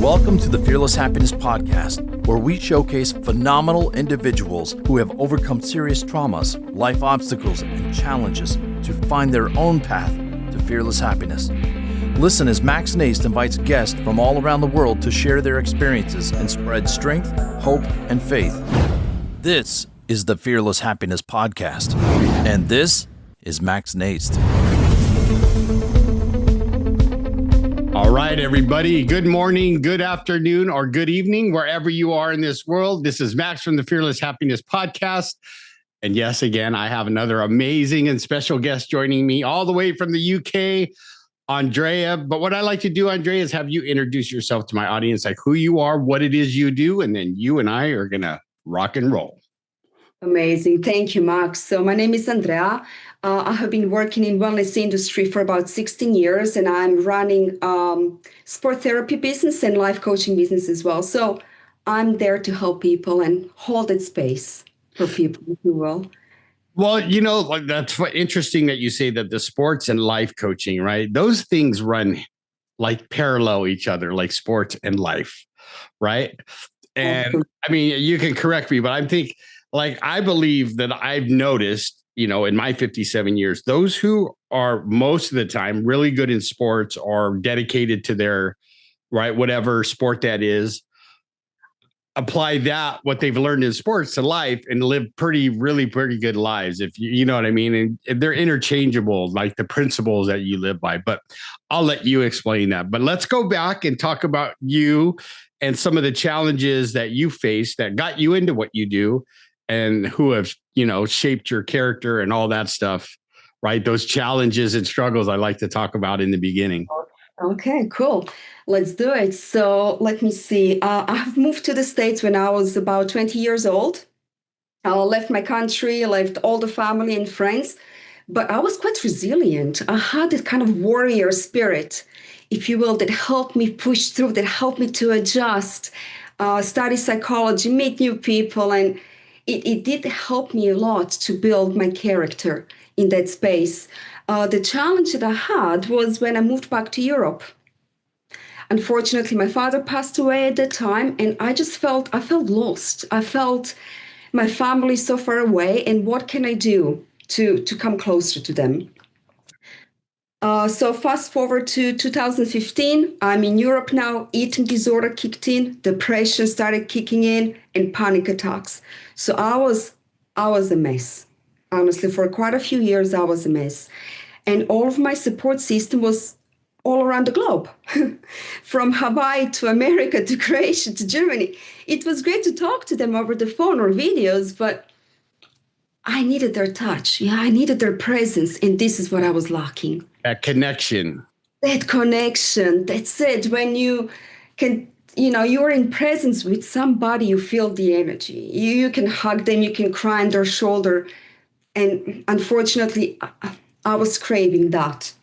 Welcome to the Fearless Happiness Podcast, where we showcase phenomenal individuals who have overcome serious traumas, life obstacles, and challenges to find their own path to fearless happiness. Listen as Max Njist invites guests from all around the world to share their experiences and spread strength, hope, and faith. This is the Fearless Happiness Podcast, and this is Max Njist. All right, everybody. Good morning, good afternoon, or good evening, wherever you are in this world. This is Max from the Fearless Happiness Podcast. And yes, again, I have another amazing and special guest joining me all the way from the UK, Andreja. But what I like to do, Andreja, is have you introduce yourself to my audience, like who you are, what it is you do, and then you and I are going to rock and roll. Amazing. Thank you, Max. So my name is Andreja. I have been working in wellness industry for about 16 years, and I'm running sport therapy business and life coaching business as well. So I'm there to help people and hold that space for people, if you will. Well, you know, like that's interesting that you say that the sports and life coaching, right? Those things run like parallel each other, like sports and life, right? And I mean, you can correct me, but I'm thinking, like, I believe that I've noticed, you know, in my 57 years, those who are most of the time really good in sports or dedicated to their, right, whatever sport that is, apply that, what they've learned in sports to life and live really pretty good lives. If you know what I mean? And they're interchangeable, like the principles that you live by, but I'll let you explain that. But let's go back and talk about you and some of the challenges that you faced that got you into what you do and who have, you know, shaped your character and all that stuff, right? Those challenges and struggles I like to talk about in the beginning. Okay, cool. Let's do it. So let me see. I've moved to the States when I was about 20 years old. I left my country, left all the family and friends, but I was quite resilient. I had that kind of warrior spirit, if you will, that helped me push through, that helped me to adjust, study psychology, meet new people, and it did help me a lot to build my character in that space. The challenge that I had was when I moved back to Europe. Unfortunately, my father passed away at that time, and I felt lost. I felt my family so far away, and what can I do to come closer to them? So fast forward to 2015, I'm in Europe now, eating disorder kicked in, depression started kicking in, and panic attacks. So I was a mess. Honestly, for quite a few years, I was a mess. And all of my support system was all around the globe, from Hawaii to America to Croatia to Germany. It was great to talk to them over the phone or videos, but I needed their touch. Yeah, I needed their presence, and this is what I was lacking. That connection. That connection. That's it. When you can, you know, you're in presence with somebody, you feel the energy. You can hug them, you can cry on their shoulder. And unfortunately, I was craving that.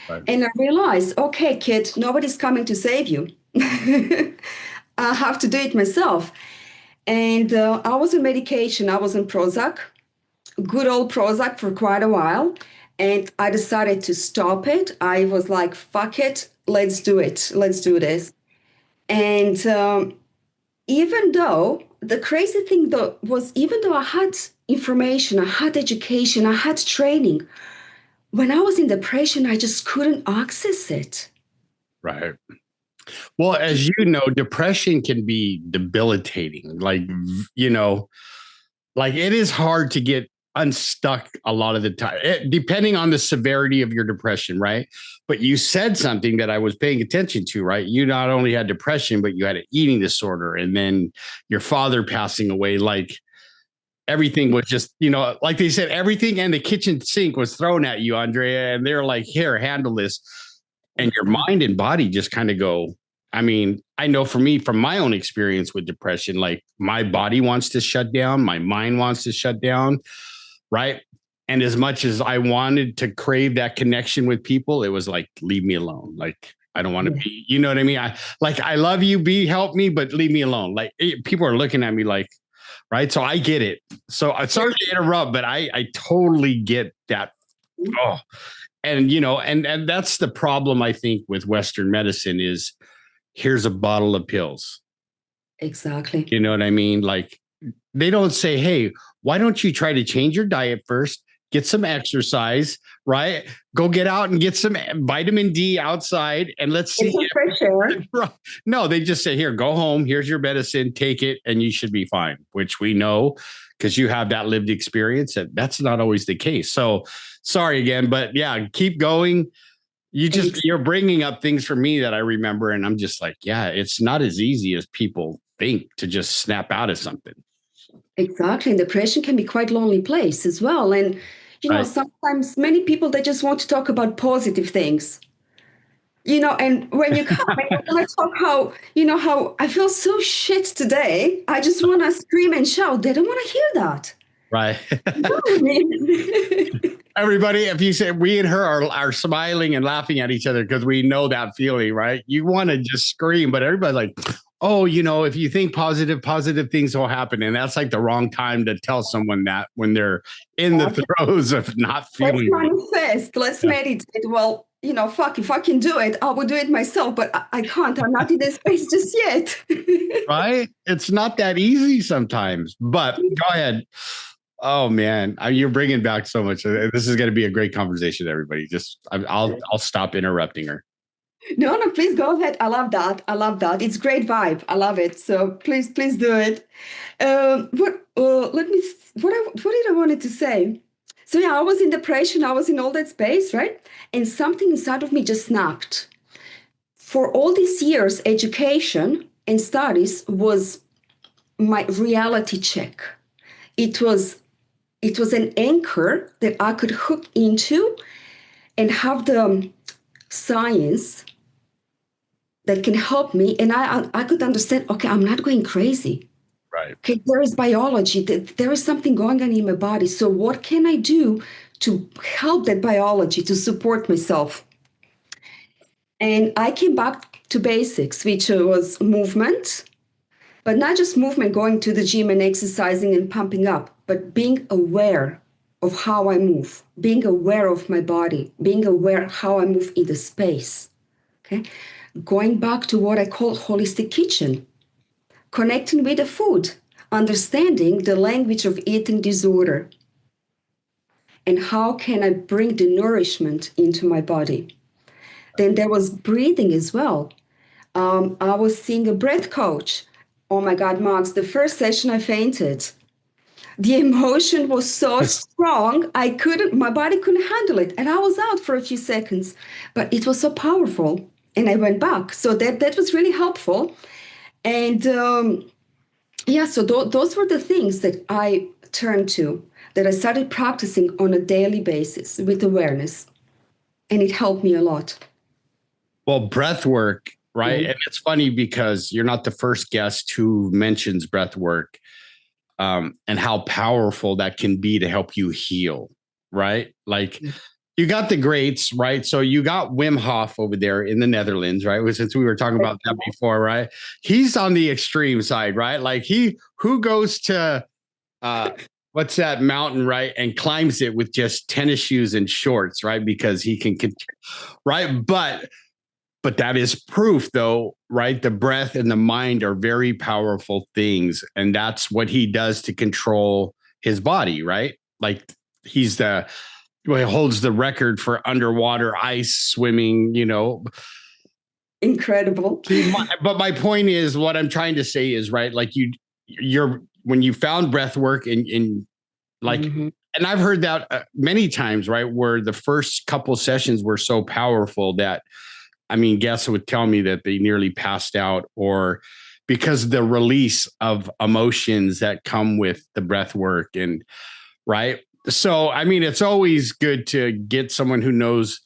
Right. And I realized, okay, kid, nobody's coming to save you. I have to do it myself. And I was on medication. I was on Prozac, good old Prozac, for quite a while. And I decided to stop it. I was like, fuck it, let's do it. Let's do this. And even though the crazy thing though was, even though I had information, I had education, I had training, when I was in depression, I just couldn't access it. Right. Well, as you know, depression can be debilitating. Like, you know, like it is hard to get unstuck a lot of the time, depending on the severity of your depression, right? But you said something that I was paying attention to, right? You not only had depression, but you had an eating disorder, and then your father passing away. Like everything was just, you know, like they said, everything and the kitchen sink was thrown at you, Andreja, and they're like, here, handle this. And your mind and body just kind of go, I mean, I know for me, from my own experience with depression, like my body wants to shut down, my mind wants to shut down. Right. And as much as I wanted to crave that connection with people, it was like, leave me alone. Like, I don't want to be, you know what I mean? I love you, help me, but leave me alone. Like people are looking at me like, right. So I get it. So I'm sorry to interrupt, but I totally get that. Oh, and, you know, and that's the problem, I think, with Western medicine is here's a bottle of pills. Exactly. You know what I mean? Like, they don't say, hey, why don't you try to change your diet first? Get some exercise, right? Go get out and get some vitamin D outside and let's see. It's fresh air. No, they just say, here, go home. Here's your medicine. Take it and you should be fine, which we know because you have that lived experience that that's not always the case. So sorry again, but yeah, keep going. You're bringing up things for me that I remember. And I'm just like, yeah, it's not as easy as people think to just snap out of something. Exactly. And depression can be quite a lonely place as well. And, Right. sometimes many people, they just want to talk about positive things. And when you come and you want to talk how I feel so shit today, I just want to scream and shout. They don't want to hear that. Right. You know what I mean? Everybody, if you say we and her are smiling and laughing at each other because we know that feeling, right? You want to just scream, but everybody's like, oh, if you think positive things will happen. And that's like the wrong time to tell someone that when they're in the throes of not feeling. Let's manifest. Let's meditate. Well, fuck, if I can do it, I will do it myself, but I can't. I'm not in this space just yet. Right? It's not that easy sometimes, but go ahead. Oh man, you're bringing back so much. This is going to be a great conversation, everybody. I'll stop interrupting her. No, please go ahead. I love that. It's great vibe. I love it. So please do it. What did I wanted to say? So yeah, I was in depression. I was in all that space, right? And something inside of me just snapped. For all these years, education and studies was my reality check. It was an anchor that I could hook into and have the science that can help me. And I could understand, okay, I'm not going crazy. Right. Okay, there is biology. There is something going on in my body. So what can I do to help that biology, to support myself? And I came back to basics, which was movement, but not just movement, going to the gym and exercising and pumping up, but being aware of how I move, being aware of my body, being aware how I move in the space. Okay, going back to what I call holistic kitchen, connecting with the food, understanding the language of eating disorder, and how can I bring the nourishment into my body. Then there was breathing as well. I was seeing a breath coach. Oh my God, Max, the first session I fainted. The emotion was so strong, my body couldn't handle it. And I was out for a few seconds, but it was so powerful. And I went back. So that was really helpful. And so those were the things that I turned to, that I started practicing on a daily basis with awareness. And it helped me a lot. Well, breath work, right? Mm-hmm. And it's funny because you're not the first guest who mentions breath work and how powerful that can be to help you heal, right? Like you got the greats, right? So you got Wim Hof over there in the Netherlands, right? Since we were talking about that before, right? He's on the extreme side, right? Like who goes to what's that mountain, right? And climbs it with just tennis shoes and shorts, right? Because he can, right? But that is proof, though, right? The breath and the mind are very powerful things. And that's what he does to control his body, right? Like he holds the record for underwater ice swimming, Incredible. But my point is, what I'm trying to say is, right, like when you found breath work and like, mm-hmm. And I've heard that many times, right, where the first couple sessions were so powerful that, I mean, guests would tell me that they nearly passed out, or because the release of emotions that come with the breath work, and right. So, I mean, it's always good to get someone who knows.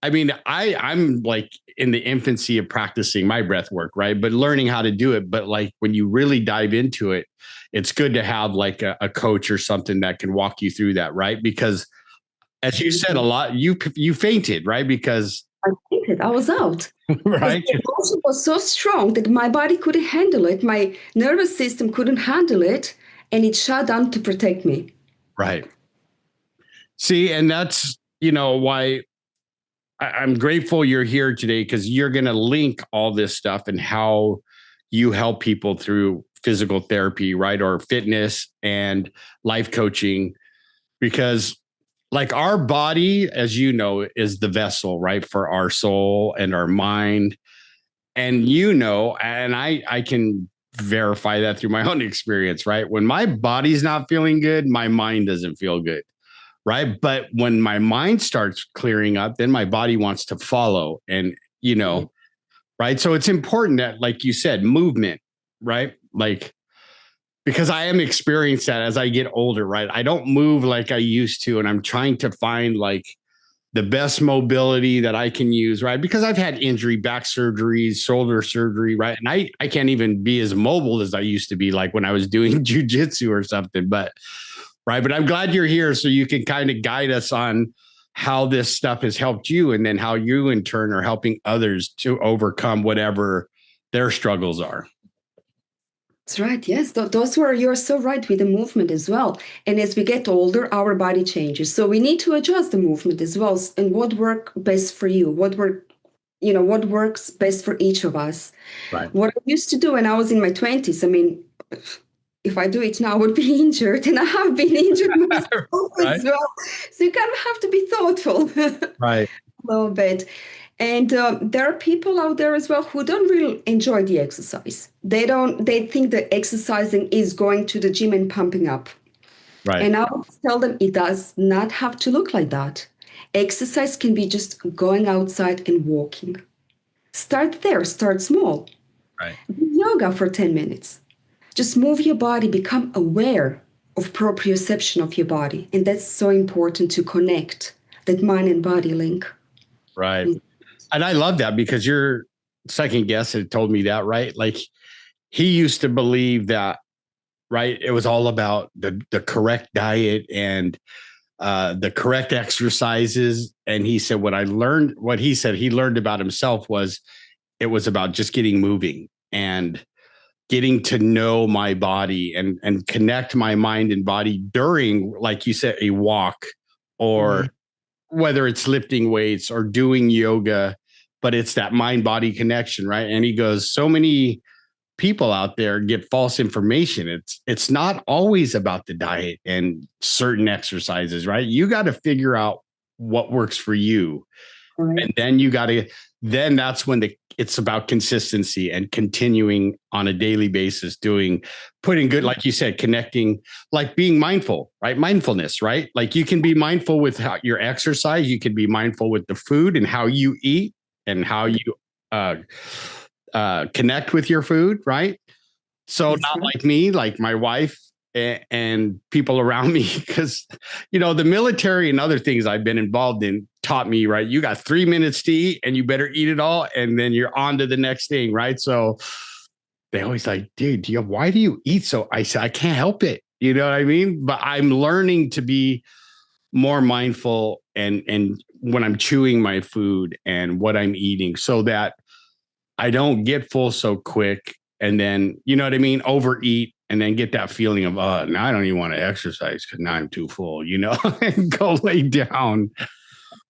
I mean, I'm like in the infancy of practicing my breath work, right? But learning how to do it. But like when you really dive into it, it's good to have like a coach or something that can walk you through that, right? Because as you said, a lot, you fainted, right? Because I fainted. I was out. Right. The emotion was so strong that my body couldn't handle it. My nervous system couldn't handle it, and it shut down to protect me. Right. See, and that's, why I'm grateful you're here today because you're going to link all this stuff and how you help people through physical therapy, right? Or fitness and life coaching, because like our body, as you know, is the vessel, right? For our soul and our mind. And and I can verify that through my own experience, right? When my body's not feeling good, my mind doesn't feel good, right? But when my mind starts clearing up, then my body wants to follow. And, right. So it's important that, like you said, movement, right? Like, because I am experiencing that as I get older, right? I don't move like I used to. And I'm trying to find like the best mobility that I can use, right? Because I've had injury, back surgeries, shoulder surgery, right? And I can't even be as mobile as I used to be, like when I was doing jujitsu or something. But right. But I'm glad you're here so you can kind of guide us on how this stuff has helped you, and then how you in turn are helping others to overcome whatever their struggles are. That's right. Yes, you're so right with the movement as well. And as we get older, our body changes. So we need to adjust the movement as well. And what works best for you? What works best for each of us? Right. What I used to do when I was in my 20s, I mean, if I do it now, I would be injured, and I have been injured myself right. as well. So you kind of have to be thoughtful right. a little bit. And there are people out there as well who don't really enjoy the exercise. They think that exercising is going to the gym and pumping up. Right. And I would tell them it does not have to look like that. Exercise can be just going outside and walking. Start there, start small. Right. Do yoga for 10 minutes. Just move your body, become aware of proprioception of your body. And that's so important to connect that mind and body link. Right. And I love that, because your second guest had told me that, right? Like he used to believe that, right, it was all about the correct diet and the correct exercises. And he said, what he said he learned about himself was it was about just getting moving and getting to know my body and connect my mind and body during, like you said, a walk, or whether it's lifting weights or doing yoga, but it's that mind body connection, right? And he goes, so many people out there get false information. It's not always about the diet and certain exercises, right? You got to figure out what works for you. Right. And then that's when it's about consistency and continuing on a daily basis, putting good, like you said, connecting, like being mindful, right? Mindfulness, right? Like you can be mindful with your exercise. You can be mindful with the food and how you eat and how you connect with your food, right? So that's not right. Like me, like my wife and people around me, because, the military and other things I've been involved in taught me, right? You got 3 minutes to eat and you better eat it all. And then you're on to the next thing, right? So they always like, dude, why do you eat so? I said, I can't help it. You know what I mean? But I'm learning to be more mindful and when I'm chewing my food and what I'm eating, so that I don't get full so quick. And then, you know what I mean? Overeat and then get that feeling of, now I don't even want to exercise because now I'm too full, and go lay down.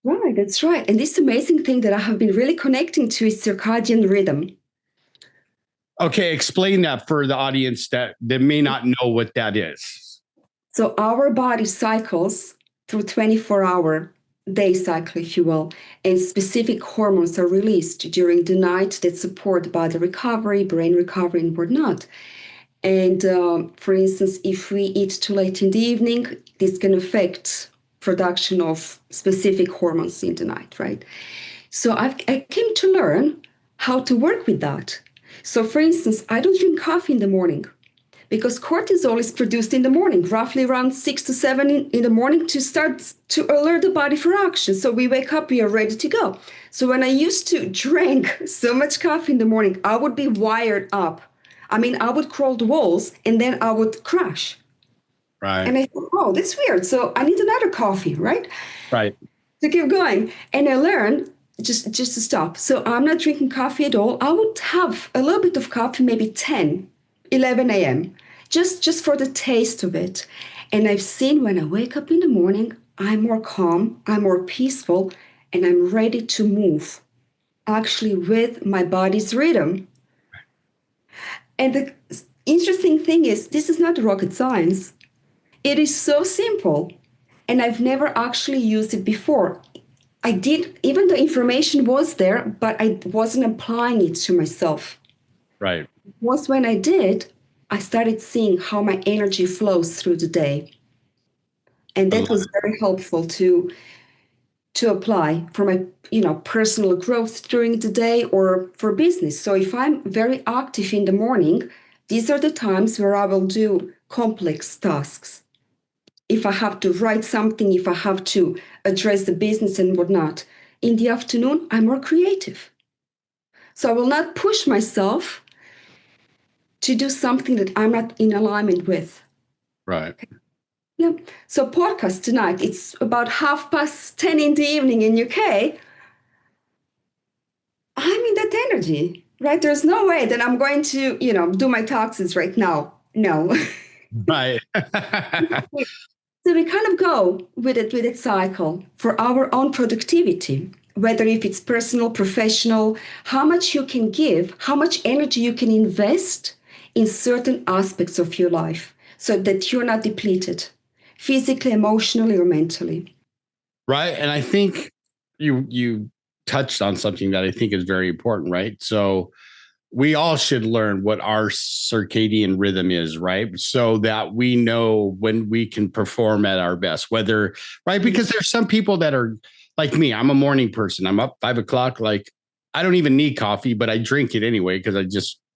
Right, that's right. And this amazing thing that I have been really connecting to is circadian rhythm. Okay, explain that for the audience that may not know what that is. So our body cycles through 24-hour day cycle, if you will, and specific hormones are released during the night that support body recovery, brain recovery, and whatnot. And for instance, if we eat too late in the evening, this can affect production of specific hormones in the night, right? So I came to learn how to work with that. So for instance, I don't drink coffee in the morning because cortisol is produced in the morning, roughly around 6 to 7 in the morning, to start to alert the body for action. So we wake up, we are ready to go. So when I used to drink so much coffee in the morning, I would be wired up. I mean, I would crawl the walls and then I would crash. Right. And I thought, oh, that's weird. So I need another coffee, right? Right. To keep going. And I learned just to stop. So I'm not drinking coffee at all. I would have a little bit of coffee, maybe 10, 11 a.m., just for the taste of it. And I've seen when I wake up in the morning, I'm more calm, I'm more peaceful, and I'm ready to move actually with my body's rhythm. And the interesting thing is, this is not rocket science. It is so simple. And I've never actually used it before. I did, even the information was there, but I wasn't applying it to myself. Right. Once when I did, I started seeing how my energy flows through the day. And that was very helpful to apply for my personal growth during the day or for business. So if I'm very active in the morning, these are the times where I will do complex tasks. If I have to write something, if I have to address the business and whatnot. In the afternoon, I'm more creative. So I will not push myself to do something that I'm not in alignment with. Right. Yeah. So podcast tonight, it's about 10:30 in the evening in UK. I'm in that energy, right? There's no way that I'm going to, do my taxes right now. No. Right. So we kind of go with it cycle for our own productivity, whether if it's personal, professional, how much you can give, how much energy you can invest in certain aspects of your life so that you're not depleted physically, emotionally, or mentally. Right. And I think you touched on something that I think is very important, right? So we all should learn what our circadian rhythm is, right? So that we know when we can perform at our best, whether, right? Because there's some people that are like me. I'm a morning person. I'm up 5 o'clock. Like I don't even need coffee, but I drink it anyway because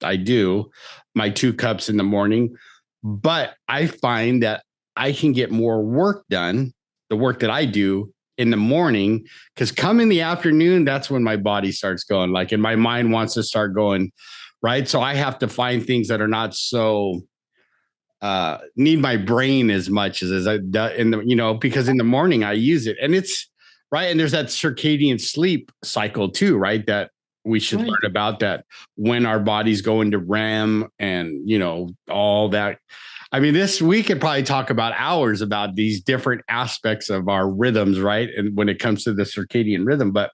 I do my 2 cups in the morning. But I find that I can get more work done, the work that I do in the morning, because come in the afternoon, that's when my body starts going like, and my mind wants to start going, right? So I have to find things that are not so need my brain as much as I in the, because in the morning I use it and it's right. And there's that circadian sleep cycle too, right? That we should learn about that when our bodies go into REM and, all that. I mean, we could probably talk about hours about these different aspects of our rhythms, right? And when it comes to the circadian rhythm, but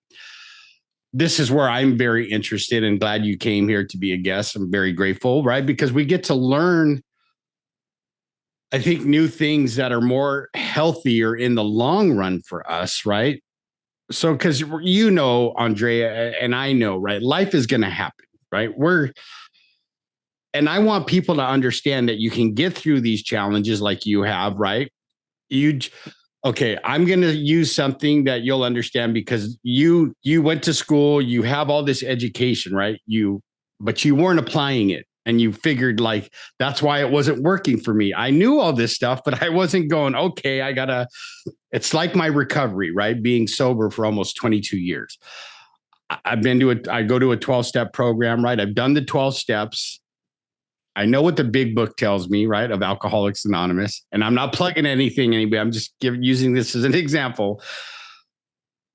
this is where I'm very interested and glad you came here to be a guest. I'm very grateful, right? Because we get to learn, I think, new things that are more healthier in the long run for us, right? So, because Andrea, and I know, right? Life is going to happen, right? And I want people to understand that you can get through these challenges like you have, right? Okay, I'm going to use something that you'll understand because you went to school, you have all this education, right? But you weren't applying it. And you figured like, that's why it wasn't working for me. I knew all this stuff, but I wasn't going, okay, it's like my recovery, right? Being sober for almost 22 years. I go to a 12-step program, right? I've done the 12 steps. I know what the big book tells me, right, of Alcoholics Anonymous, and I'm not plugging anybody. I'm just using this as an example.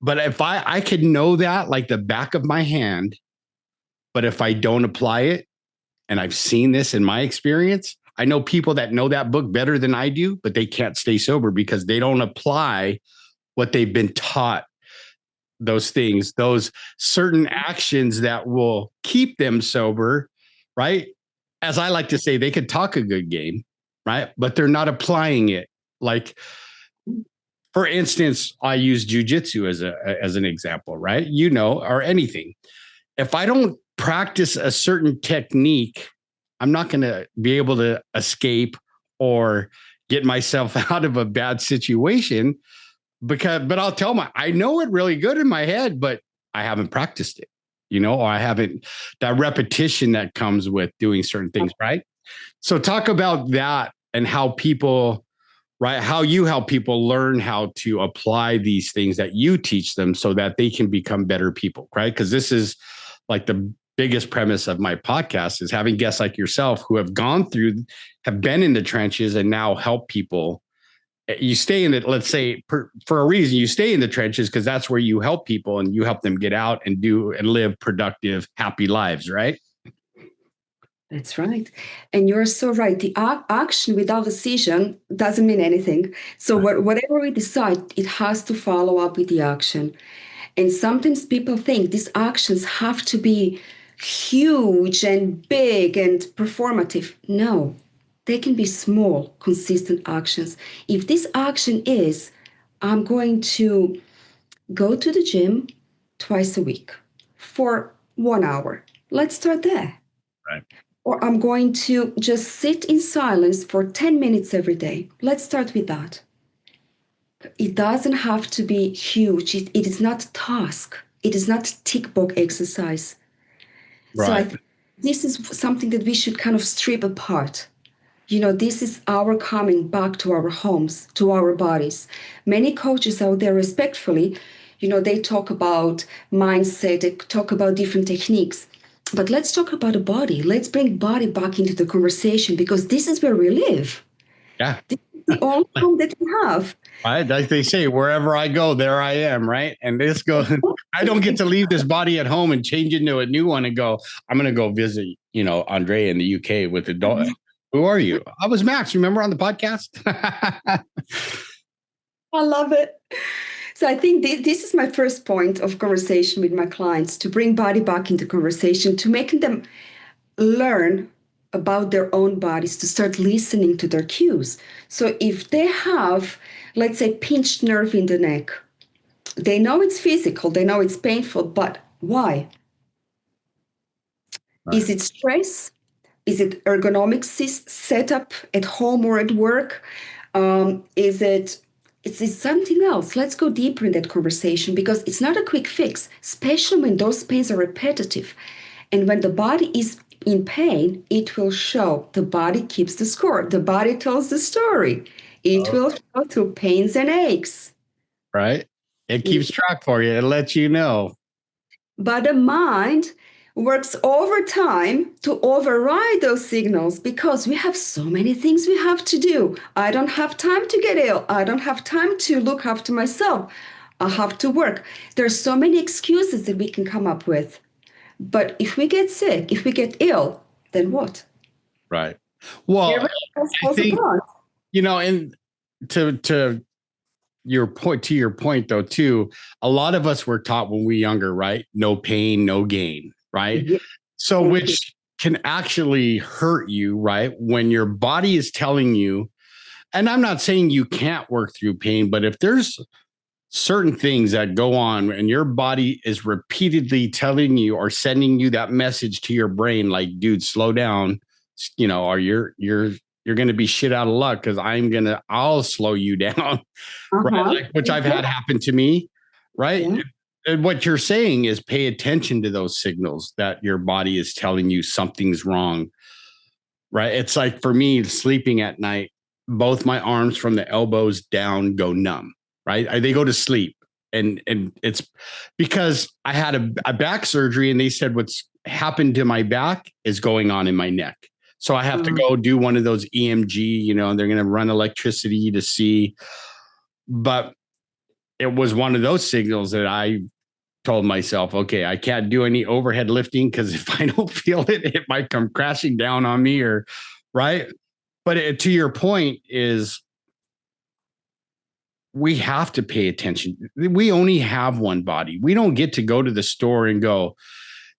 But if I could know that like the back of my hand, but if I don't apply it, and I've seen this in my experience, I know people that know that book better than I do, but they can't stay sober because they don't apply what they've been taught. Those things, those certain actions that will keep them sober, right? As I like to say, they could talk a good game, right? But they're not applying it. Like, for instance, I use jujitsu as an example, right? Or anything. If I don't practice a certain technique, I'm not going to be able to escape or get myself out of a bad situation but I'll tell I know it really good in my head, but I haven't practiced it, or I haven't that repetition that comes with doing certain things. Right. So talk about that and how people, right. How you help people learn how to apply these things that you teach them so that they can become better people. Right. Because this is like the biggest premise of my podcast is having guests like yourself who have been in the trenches and now help people. You stay in it, let's say for a reason, you stay in the trenches because that's where you help people and you help them get out and do and live productive, happy lives, right? That's right. And you're so right. The action without decision doesn't mean anything. So whatever we decide, it has to follow up with the action. And sometimes people think these actions have to be huge and big and performative. No, they can be small, consistent actions. If this action is, I'm going to go to the gym twice a week for 1 hour, let's start there. Right. Or I'm going to just sit in silence for 10 minutes every day. Let's start with that. It doesn't have to be huge. It is not a task. It is not a tick box exercise. So Right. This is something that we should kind of strip apart. This is our coming back to our homes, to our bodies. Many coaches out there, respectfully, they talk about mindset, they talk about different techniques. But let's talk about the body. Let's bring body back into the conversation, because this is where we live. Yeah. This is the only home that we have. Right. Like they say, wherever I go, there I am. Right. And this goes, I don't get to leave this body at home and change into a new one and go, I'm going to go visit, Andrea in the UK with the dog. Who are you? I was Max. Remember on the podcast? I love it. So I think this is my first point of conversation with my clients, to bring body back into conversation, to make them learn about their own bodies, to start listening to their cues. So if they have, let's say, pinched nerve in the neck, they know it's physical, they know it's painful, but why? Right. Is it stress? Is it ergonomic setup at home or at work? Is it something else? Let's go deeper in that conversation, because it's not a quick fix, especially when those pains are repetitive. And when the body is in pain, it will show. The body keeps the score. The body tells the story. It will show through pains and aches. Right. It keeps track for you. It lets you know. But the mind works overtime to override those signals, because we have so many things we have to do. I don't have time to get ill. I don't have time to look after myself. I have to work. There's so many excuses that we can come up with. But if we get sick, if we get ill, then what? Right. Well, I think, and to your point though, too, a lot of us were taught when we were younger, right? No pain, no gain, right? Yeah. So which can actually hurt you, right? When your body is telling you, and I'm not saying you can't work through pain, but if there's certain things that go on and your body is repeatedly telling you or sending you that message to your brain, like, dude, slow down, or you're going to be shit out of luck, because I'll slow you down, right? Like, which I've had happen to me, right? Yeah. And what you're saying is pay attention to those signals that your body is telling you something's wrong, right? It's like, for me, sleeping at night, both my arms from the elbows down go numb. Right. They go to sleep. And it's because I had a back surgery, and they said what's happened to my back is going on in my neck. So I have to go do one of those EMG, and they're going to run electricity to see. But it was one of those signals that I told myself, okay, I can't do any overhead lifting, because if I don't feel it, it might come crashing down on me, or right. But to your point is, we have to pay attention. We only have one body. We don't get to go to the store and go,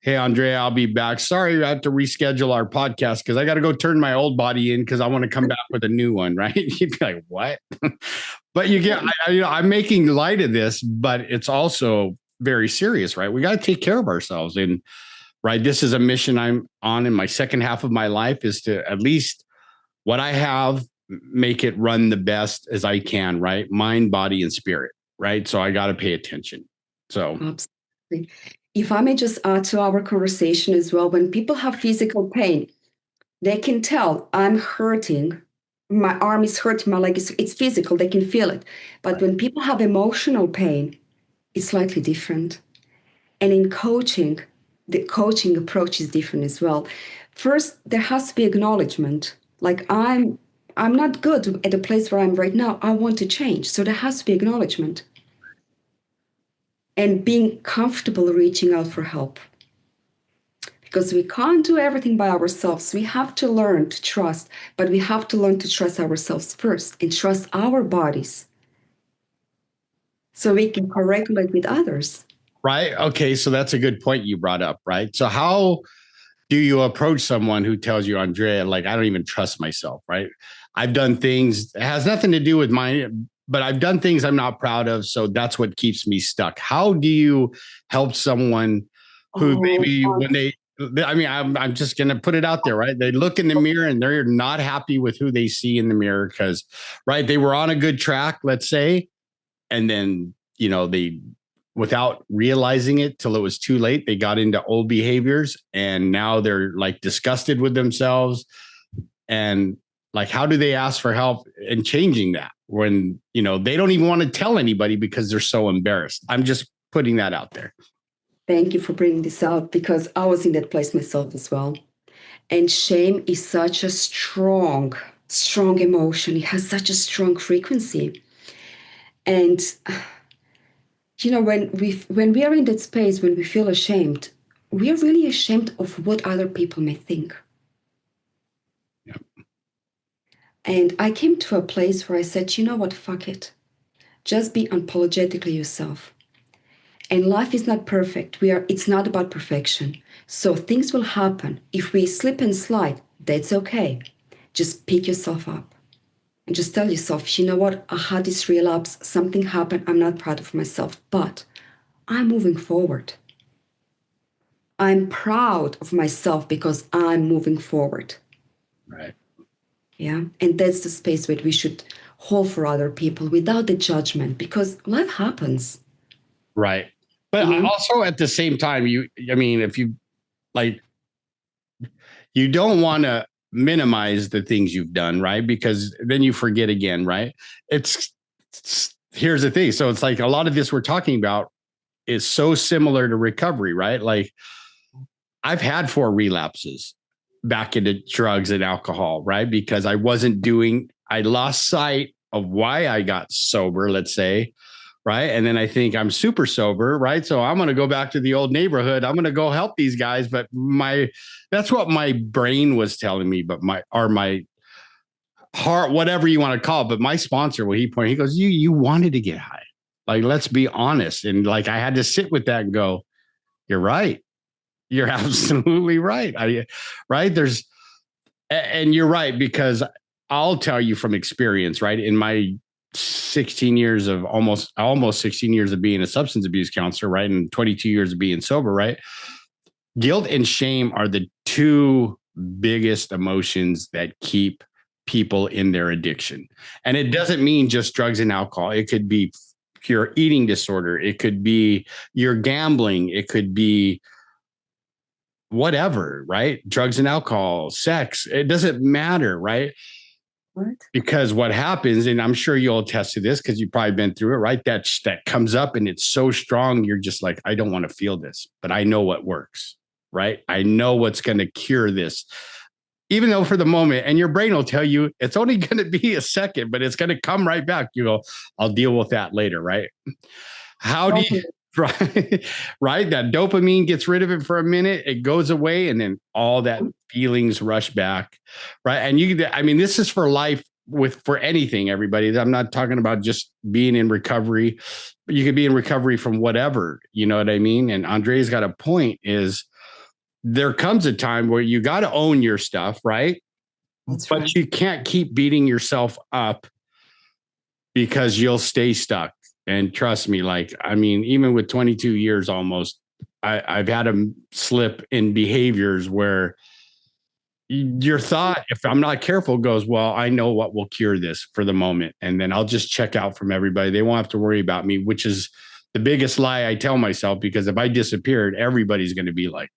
hey, Andrea, I'll be back. Sorry, I have to reschedule our podcast because I got to go turn my old body in because I want to come back with a new one, right? You'd be like, what? But I'm making light of this, but it's also very serious, right? We got to take care of ourselves. And right, this is a mission I'm on in my second half of my life, is to at least what I have, make it run the best as I can, right? Mind, body, and spirit, right? So I got to pay attention. So absolutely. If I may just add to our conversation as well, when people have physical pain, they can tell, I'm hurting. My arm is hurting, my leg it's physical, they can feel it. But when people have emotional pain, it's slightly different. And in coaching, the coaching approach is different as well. First, there has to be acknowledgement. Like, I'm not good at the place where I'm right now. I want to change. So there has to be acknowledgement. And being comfortable reaching out for help. Because we can't do everything by ourselves. We have to learn to trust, but we have to learn to trust ourselves first and trust our bodies so we can co-regulate with others. Right. Okay. So that's a good point you brought up. Right. So how do you approach someone who tells you, Andrea, like, I don't even trust myself? Right. I've done things, it has nothing to do with mine, but I've done things I'm not proud of. So that's what keeps me stuck. How do you help someone who Oh, maybe when I mean, I'm just going to put it out there, right? They look in the mirror and they're not happy with who they see in the mirror because, right, they were on a good track, let's say, and then, they, without realizing it till it was too late, they got into old behaviors and now they're like disgusted with themselves. And like, how do they ask for help in changing that when, they don't even want to tell anybody because they're so embarrassed? I'm just putting that out there. thank you for bringing this up because I was in that place myself as well. And shame is such a strong, strong emotion. It has such a strong frequency. And when we are in that space, when we feel ashamed, we are really ashamed of what other people may think. Yep. And I came to a place where I said, you know what, fuck it. Just be unapologetically yourself. And life is not perfect. It's not about perfection. So things will happen. If we slip and slide, that's okay. Just pick yourself up and just tell yourself, you know what, I had this relapse, something happened, I'm not proud of myself, but I'm moving forward. I'm proud of myself because I'm moving forward. Right. Yeah. And that's the space where we should hold for other people without the judgment because life happens. Right. But also at the same time, if you like, you don't want to minimize the things you've done, right? Because then you forget again, right? Here's the thing. So it's like a lot of this we're talking about is so similar to recovery, right? Like I've had 4 relapses back into drugs and alcohol, right? Because I lost sight of why I got sober, let's say, right? And then I think I'm super sober, right? So I'm going to go back to the old neighborhood. I'm going to go help these guys. But that's what my brain was telling me, but my heart, whatever you want to call it. But my sponsor, he goes, you wanted to get high. Like, let's be honest. And like, I had to sit with that and go, you're right. You're absolutely right. Right. And you're right, because I'll tell you from experience, right? In my 16 years of almost 16 years of being a substance abuse counselor, right? And 22 years of being sober, right? Guilt and shame are the 2 biggest emotions that keep people in their addiction. And it doesn't mean just drugs and alcohol. It could be your eating disorder. It could be your gambling. It could be whatever, right? Drugs and alcohol, sex, it doesn't matter, right? What? Because what happens, and I'm sure you'll attest to this because you've probably been through it, right? That comes up and it's so strong, you're just like, I don't want to feel this, but I know what works, right? I know what's going to cure this. Even though for the moment, and your brain will tell you it's only going to be a second, but it's going to come right back. You go, I'll deal with that later, right? How do you, right? That dopamine gets rid of it for a minute, it goes away, and then all that feelings rush back, right? And this is for life for anything, everybody. I'm not talking about just being in recovery, but you could be in recovery from whatever, you know what I mean? And Andrea's got a point is there comes a time where you got to own your stuff, right? But you can't keep beating yourself up because you'll stay stuck. And trust me, even with 22 years almost, I've had them slip in behaviors where your thought, if I'm not careful, goes, well, I know what will cure this for the moment. And then I'll just check out from everybody. They won't have to worry about me, which is the biggest lie I tell myself, because if I disappeared, everybody's going to be like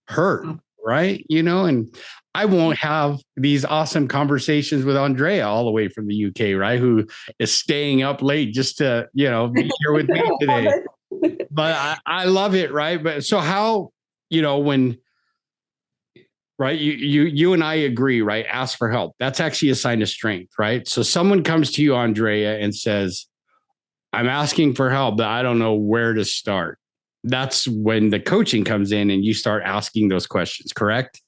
hurt, right? And I won't have these awesome conversations with Andrea all the way from the UK, right? Who is staying up late just to, be here with me today. But I love it, right? But so how, when, right, you and I agree, right? Ask for help. That's actually a sign of strength, right? So someone comes to you, Andrea, and says, I'm asking for help, but I don't know where to start. That's when the coaching comes in and you start asking those questions, correct?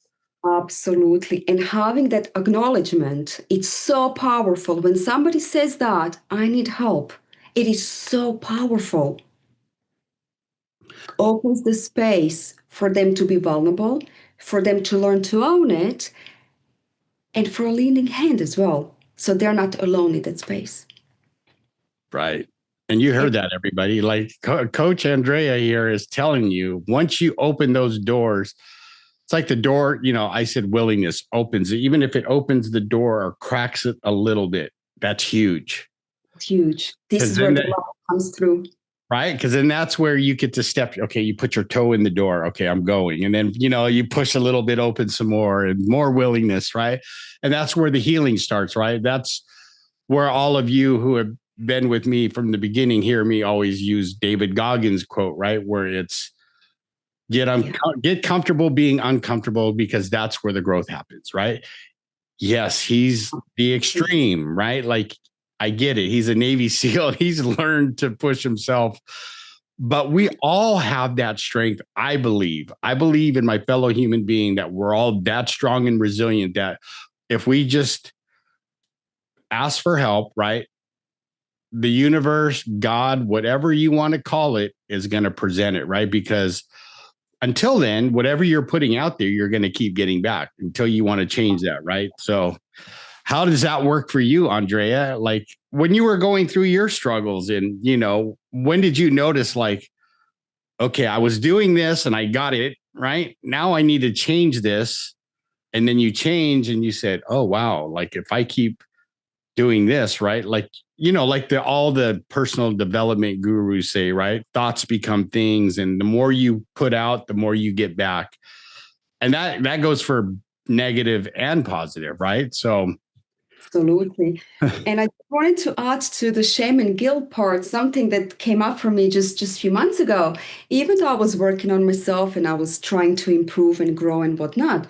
Absolutely. And having that acknowledgement, it's so powerful. When somebody says that, I need help, it is so powerful. opens the space for them to be vulnerable, for them to learn to own it, and for a leading hand as well. So they're not alone in that space. Right. And you heard that, everybody. Like Coach Andreja here is telling you, once you open those doors, it's like the door, I said willingness opens it. Even if it opens the door or cracks it a little bit, that's huge. It's huge. This is where the love comes through. Right. Because then that's where you get to step. Okay, you put your toe in the door. Okay, I'm going. And then, you push a little bit open some more and more willingness. Right. And that's where the healing starts. Right. That's where all of you who have been with me from the beginning hear me always use David Goggins' quote, right? Where it's get comfortable being uncomfortable, because that's where the growth happens. Right. Yes. He's the extreme, right? Like, I get it. He's a Navy SEAL. He's learned to push himself. But we all have that strength, I believe. I believe in my fellow human being that we're all that strong and resilient that if we just ask for help, right? The universe, God, whatever you want to call it, is going to present it, right? Because until then, whatever you're putting out there, you're going to keep getting back until you want to change that, right? So how does that work for you, Andreja? Like when you were going through your struggles and, when did you notice like, okay, I was doing this and I got it right. Now I need to change this. And then you change and you said, oh, wow. Like if I keep doing this, right? Like, like all the personal development gurus say, right? Thoughts become things. And the more you put out, the more you get back. And that goes for negative and positive, right? So absolutely. And I wanted to add to the shame and guilt part something that came up for me just a few months ago. Even though I was working on myself and I was trying to improve and grow and whatnot,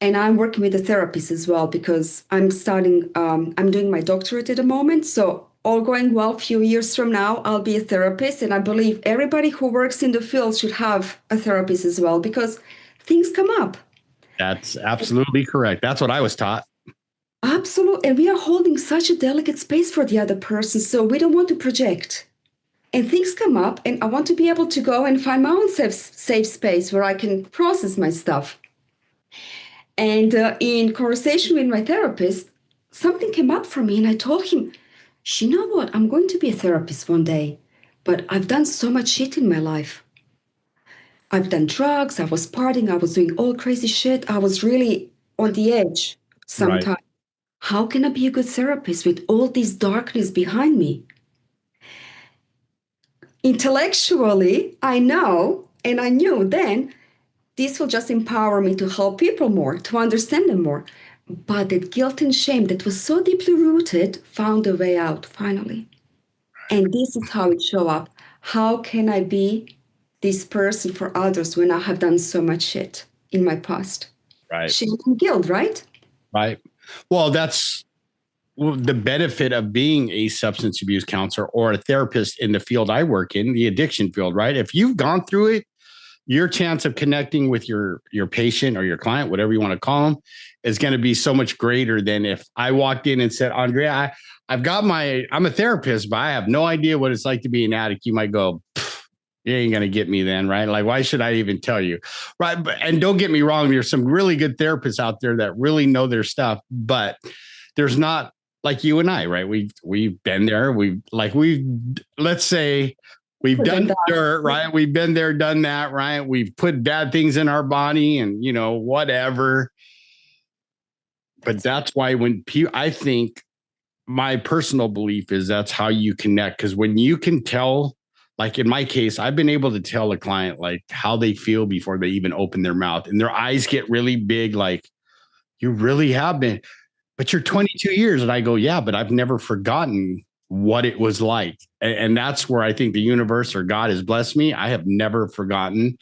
and I'm working with a therapist as well because I'm doing my doctorate at the moment. So all going well, a few years from now, I'll be a therapist. And I believe everybody who works in the field should have a therapist as well because things come up. That's absolutely correct. That's what I was taught. Absolutely. And we are holding such a delicate space for the other person. So we don't want to project. And things come up, and I want to be able to go and find my own safe space where I can process my stuff. And in conversation with my therapist, something came up for me, and I told him, you know what? I'm going to be a therapist one day, but I've done so much shit in my life. I've done drugs, I was partying, I was doing all crazy shit. I was really on the edge sometimes. Right. How can I be a good therapist with all this darkness behind me? Intellectually, I know, and I knew then, this will just empower me to help people more, to understand them more. But that guilt and shame that was so deeply rooted found a way out finally. And this is how it showed up. How can I be this person for others when I have done so much shit in my past? Right. Shame and guilt, right? Right. Well, that's the benefit of being a substance abuse counselor or a therapist in the field I work in, the addiction field, right? If you've gone through it, your chance of connecting with your patient or your client, whatever you want to call them, is going to be so much greater than if I walked in and said, Andreja, I'm a therapist, but I have no idea what it's like to be an addict. You might go, you ain't going to get me then, right? Like, why should I even tell you? Right. And don't get me wrong. There's some really good therapists out there that really know their stuff, but there's not like you and I, right? We've been there. Let's say we've done dirt, right? We've been there, done that, right? We've put bad things in our body and, whatever. But that's why I think my personal belief is that's how you connect. Because when you can tell, like in my case, I've been able to tell a client like how they feel before they even open their mouth, and their eyes get really big. Like, you really have been, but you're 22 years. And I go, yeah, but I've never forgotten what it was like. And that's where I think the universe or God has blessed me. I have never forgotten.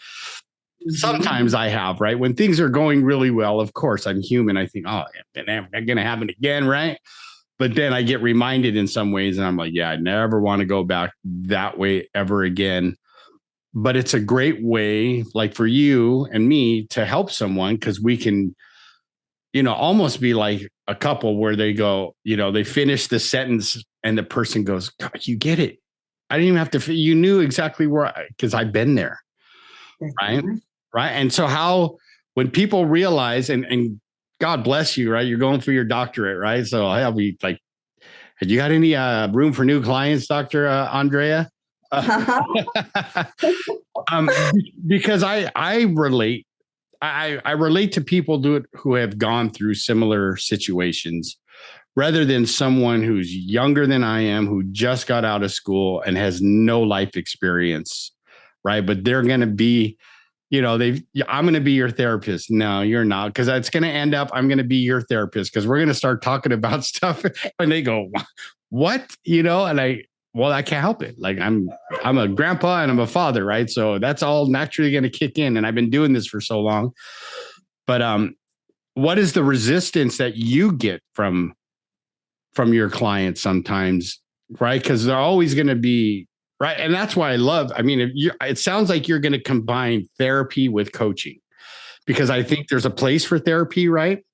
Sometimes I have, right? When things are going really well, of course, I'm human. I think, oh, they're going to happen again, right? But then I get reminded in some ways and I'm like, yeah, I never want to go back that way ever again. But it's a great way, like for you and me, to help someone because we can, almost be like a couple where they go, they finish the sentence and the person goes, God, you get it. I didn't even have to, you knew exactly where, because I've been there. Right. Right. And so when people realize, and God bless you, right? You're going for your doctorate, right? So I'll be like, have you got any room for new clients, Dr. Andreja? Um, because I relate. I relate to people who have gone through similar situations rather than someone who's younger than I am, who just got out of school and has no life experience, right? But they're going to be, I'm going to be your therapist. No, you're not, because it's going to end up, I'm going to be your therapist because we're going to start talking about stuff and they go, what? Well, I can't help it. Like I'm a grandpa and I'm a father, right? So that's all naturally going to kick in. And I've been doing this for so long. But what is the resistance that you get from your clients sometimes, right? Because they're always going to be right, and that's why I love. I mean, it sounds like you're going to combine therapy with coaching, because I think there's a place for therapy, right?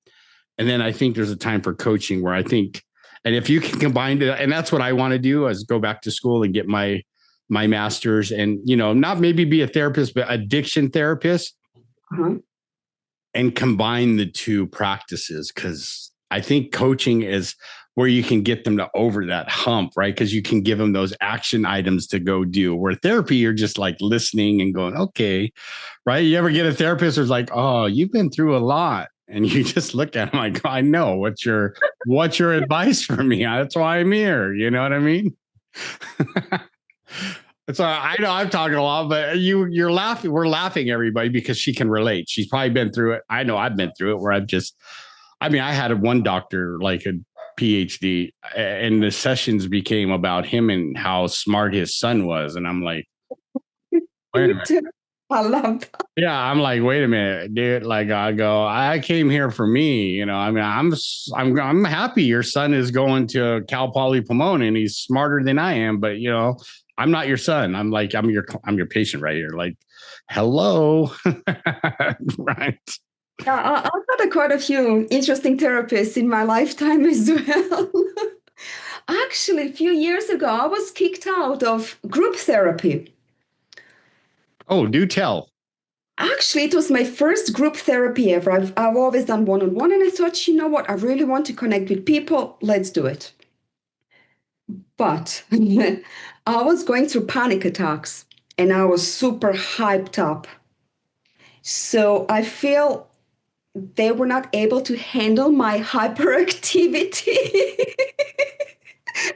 And then I think there's a time for coaching where I think, and if you can combine it, and that's what I want to do, is go back to school and get my master's, and not maybe be a therapist, but addiction therapist, and combine the two practices, because I think coaching is where you can get them to over that hump, right? Because you can give them those action items to go do. Where therapy, you're just like listening and going, okay, right? You ever get a therapist who's like, oh, you've been through a lot. And you just look at them like, I know, what's your advice for me? That's why I'm here. You know what I mean? So I know I'm talking a lot, but you're laughing. We're laughing, everybody, because she can relate. She's probably been through it. I know I've been through it, where I had one doctor, like a PhD, and the sessions became about him and how smart his son was. And I'm like, wait a minute. I love that. Yeah, I'm like, wait a minute, dude. Like, I came here for me. I mean, I'm happy your son is going to Cal Poly Pomona and he's smarter than I am. But I'm not your son. I'm your patient right here. Like, hello, right? I've had quite a few interesting therapists in my lifetime as well. Actually, a few years ago, I was kicked out of group therapy. Oh, do tell. Actually, it was my first group therapy ever. I've always done one-on-one, and I thought, you know what? I really want to connect with people. Let's do it. But I was going through panic attacks, and I was super hyped up. So I feel they were not able to handle my hyperactivity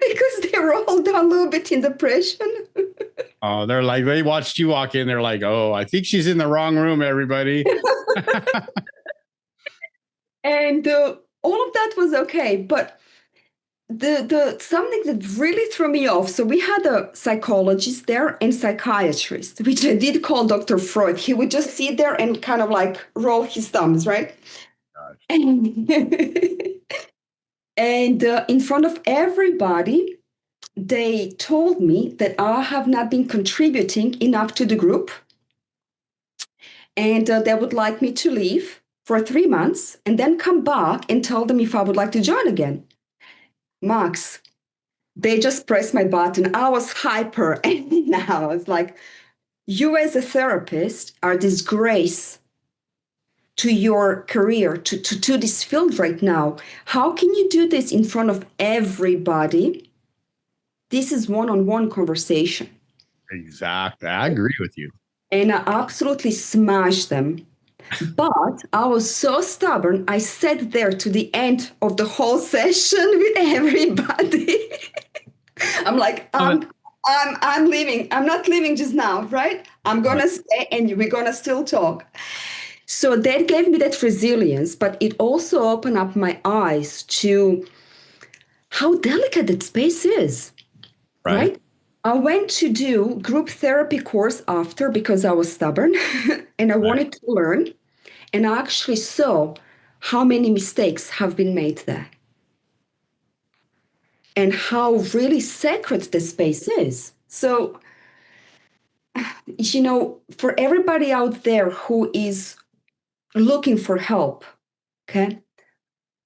because they were all down a little bit in depression. Oh, they watched you walk in. They're like, oh, I think she's in the wrong room, everybody. And all of that was okay. But the something that really threw me off. So we had a psychologist there and psychiatrist, which I did call Dr. Freud. He would just sit there and kind of like roll his thumbs, right? And, and in front of everybody, they told me that I have not been contributing enough to the group, and they would like me to leave for 3 months and then come back and tell them if I would like to join again. Max, they just pressed my button. I was hyper, and now I was like, you as a therapist are a disgrace to your career, to this field right now. How can you do this in front of everybody? This is one-on-one conversation. Exactly. I agree with you. And I absolutely smashed them. But I was so stubborn, I sat there to the end of the whole session with everybody. I'm like, I'm leaving. I'm not leaving just now, right? I'm going to stay and we're going to still talk. So that gave me that resilience, but it also opened up my eyes to how delicate that space is, right? I went to do group therapy course after because I was stubborn and I wanted to learn. And I actually saw how many mistakes have been made there and how really sacred the space is. So, for everybody out there who is looking for help, okay,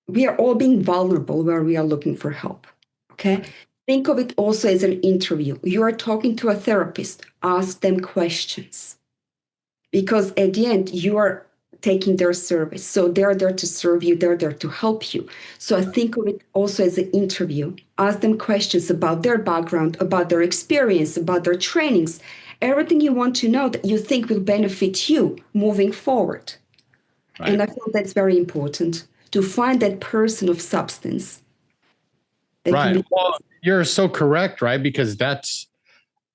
we are all being vulnerable where we are looking for help, okay? Think of it also as an interview. You are talking to a therapist. Ask them questions. Because at the end, you are taking their service. So they're there to serve you, they're there to help you. So I think of it also as an interview. Ask them questions about their background, about their experience, about their trainings, everything you want to know that you think will benefit you moving forward. Right. And I feel that's very important to find that person of substance. Right. Well, you're so correct, right? Because that's,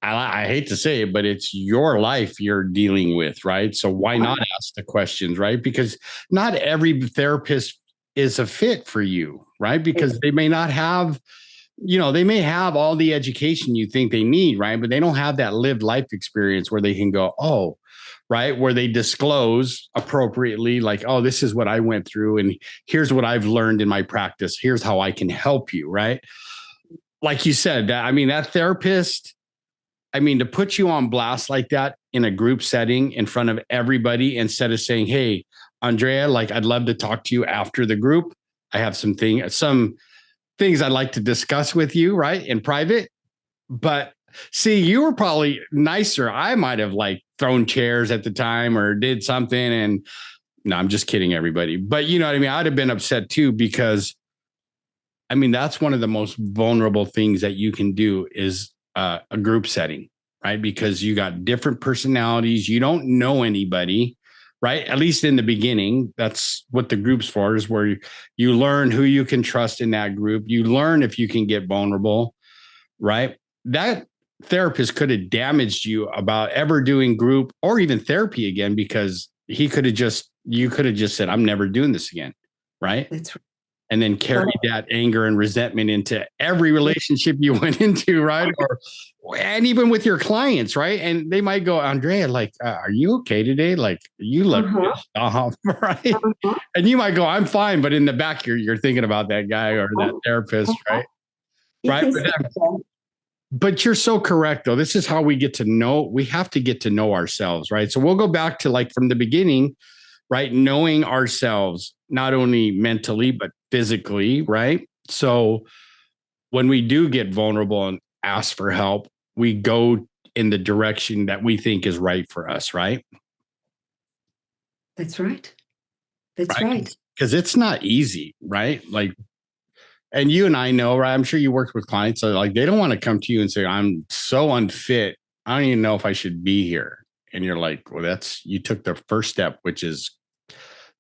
I hate to say it, but it's your life you're dealing with, right? So why not ask the questions, right? Because not every therapist is a fit for you, right? Because they may not have, they may have all the education you think they need, right? But they don't have that lived life experience where they can go, oh, right, where they disclose appropriately, like, oh, this is what I went through, and here's what I've learned in my practice. Here's how I can help you, right? Like you said, that therapist, to put you on blast like that in a group setting in front of everybody, instead of saying, hey, Andreja, like, I'd love to talk to you after the group. I have some things I'd like to discuss with you, right, in private. But see, you were probably nicer. I might have like thrown chairs at the time or did something. And no, I'm just kidding, everybody. But you know what I mean? I'd have been upset too, because that's one of the most vulnerable things that you can do is a group setting, right? Because you got different personalities. You don't know anybody, right? At least in the beginning, that's what the group's for, is where you learn who you can trust in that group. You learn if you can get vulnerable, right? That therapist could have damaged you about ever doing group or even therapy again, because you could have just said, I'm never doing this again. Right. That's right. And then carry that anger and resentment into every relationship you went into. Right. And even with your clients. Right. And they might go, Andreja, like, are you okay today? Like, you look off. Right. And you might go, I'm fine. But in the back, you're thinking about that guy or that therapist. Right. Right. But you're so correct, though. This is how we get to know. We have to get to know ourselves, right? So we'll go back to like from the beginning, right? Knowing ourselves, not only mentally, but physically, right? So when we do get vulnerable and ask for help, we go in the direction that we think is right for us, right? That's right. That's right. Because it's not easy, right? Like, and you and I know, right? I'm sure you worked with clients. So like, they don't want to come to you and say, I'm so unfit. I don't even know if I should be here. And you're like, well, you took the first step, which is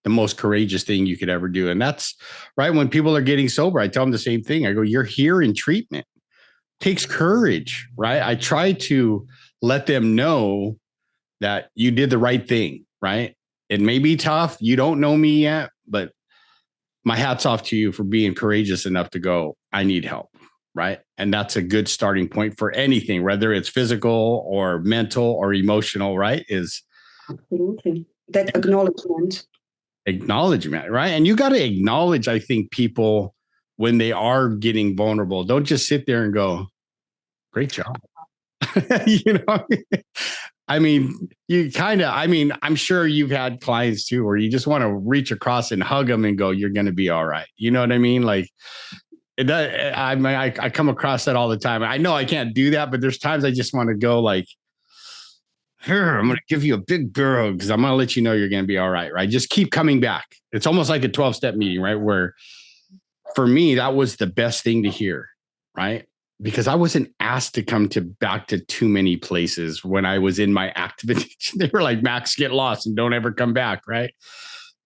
the most courageous thing you could ever do. And that's right. When people are getting sober, I tell them the same thing. I go, you're here in treatment. It takes courage, right? I try to let them know that you did the right thing, right? It may be tough. You don't know me yet, but my hat's off to you for being courageous enough to go, I need help, right? And that's a good starting point for anything, whether it's physical or mental or emotional, right? Is absolutely that acknowledgement, right? And you got to acknowledge, I think, people when they are getting vulnerable. Don't just sit there and go, great job. You kind of, I'm sure you've had clients too, where you just want to reach across and hug them and go, you're going to be all right. You know what I mean? Like, I come across that all the time. I know I can't do that, but there's times I just want to go like, here, I'm going to give you a big girl because I'm going to let you know you're going to be all right. Right. Just keep coming back. It's almost like a 12-step meeting, right? Where for me, that was the best thing to hear. Right. Because I wasn't asked to come back to too many places when I was in my active addiction. They were like, Max, get lost and don't ever come back, right?